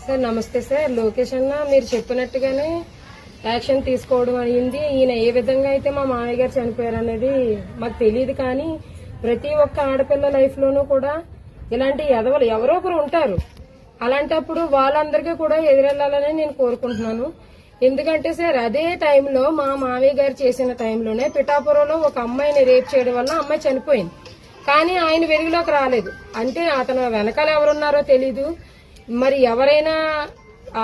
Sir నమస్తే sir. Lokesh అన్న మీరు చెప్పినట్టుగానే యాక్షన్ తీసుకోవడం అయింది. ఈయన ఏ విధంగా అయితే మా మామయ్య గారు చనిపోయారు అనేది మాకు తెలియదు, కానీ ప్రతి ఒక్క ఆడపిల్ల లైఫ్ లోనూ కూడా ఇలాంటి ఎదవలు ఎవరో ఒకరు ఉంటారు. అలాంటప్పుడు వాళ్ళందరికీ కూడా ఎదురెళ్లాలని నేను కోరుకుంటున్నాను. ఎందుకంటే సార్ అదే టైంలో మా మామయ్య గారు చేసిన టైంలోనే పిఠాపురంలో ఒక అమ్మాయిని రేప్ చేయడం వల్ల అమ్మాయి చనిపోయింది. కానీ ఆయన వెలుగులోకి రాలేదు. అంటే అతను వెనకాల ఎవరున్నారో తెలీదు, మరి ఎవరైనా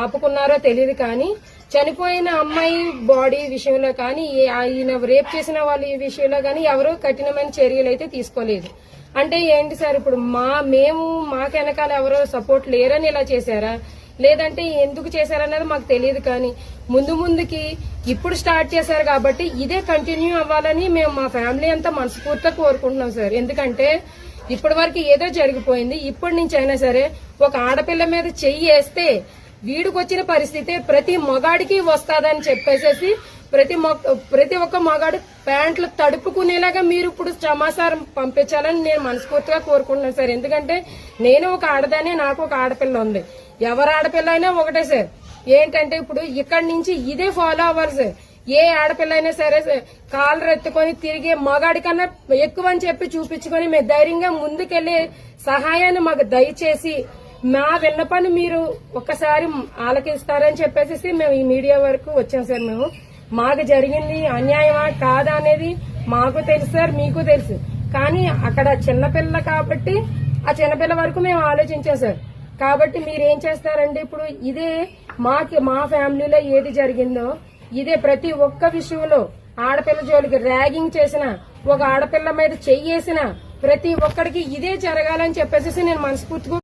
ఆపుకున్నారో తెలియదు, కానీ చనిపోయిన అమ్మాయి బాడీ విషయంలో కానీ ఆయన రేప్ చేసిన వాళ్ళ విషయంలో కానీ ఎవరూ కఠినమైన చర్యలు అయితే తీసుకోలేదు. అంటే ఏంటి సార్, ఇప్పుడు మేము మాకు వెనకాల ఎవరో సపోర్ట్ లేరని ఇలా చేశారా, లేదంటే ఎందుకు చేశారనేది మాకు తెలియదు, కానీ ముందుకి ఇప్పుడు స్టార్ట్ చేశారు కాబట్టి ఇదే కంటిన్యూ అవ్వాలని మేము మా ఫ్యామిలీ అంతా మనస్ఫూర్తిగా కోరుకుంటున్నాం సార్. ఎందుకంటే ఇప్పటి వరకు ఏదో జరిగిపోయింది, ఇప్పటి నుంచి అయినా సరే ఒక ఆడపిల్ల మీద చెయ్యి వేస్తే వీడికి వచ్చిన పరిస్థితి ప్రతి మగాడికి వస్తాదని చెప్పేసేసి ప్రతి ఒక్క మగాడు ప్యాంట్లు తడుపుకునేలాగా మీరు ఇప్పుడు సమాచారం పంపించాలని నేను మనస్ఫూర్తిగా కోరుకుంటున్నాను సార్. ఎందుకంటే నేను ఒక ఆడదానే, నాకు ఒక ఆడపిల్ల ఉంది. ఎవరు ఆడపిల్ల అయినా ఒకటే సార్. ఏంటంటే ఇప్పుడు ఇక్కడి నుంచి ఇదే ఫాలో అవ్వాలి సార్. ఏ ఆడపిల్ల అయినా సరే కాలర్ ఎత్తుకొని తిరిగే మగాడి కన్నా ఎక్కువ అని చెప్పి చూపించుకొని మేము ధైర్యంగా ముందుకెళ్లే సహాయాన్ని మాకు దయచేసి మా విన్నపాన్ని మీరు ఒక్కసారి ఆలకిస్తారని చెప్పేసి మేము ఈ మీడియా వరకు వచ్చాం సార్. మేము మాకు జరిగింది అన్యాయమా కాదా అనేది మాకు తెలుసు సార్, మీకు తెలుసు, కానీ అక్కడ చిన్నపిల్ల కాబట్టి ఆ చిన్నపిల్ల వరకు మేము ఆలోచించాం సార్. కాబట్టి మీరేం చేస్తారండి, ఇప్పుడు ఇదే మా ఫ్యామిలీలో ఏది జరిగిందో ఇదే ప్రతి ఒక్క విషయంలో ఆడపిల్ల జోలికి ర్యాగింగ్ చేసిన, ఒక ఆడపిల్ల మీద చెయ్యేసిన ప్రతి ఒక్కడికి ఇదే జరగాలని చెప్పేసి నేను మనస్ఫూర్తిగా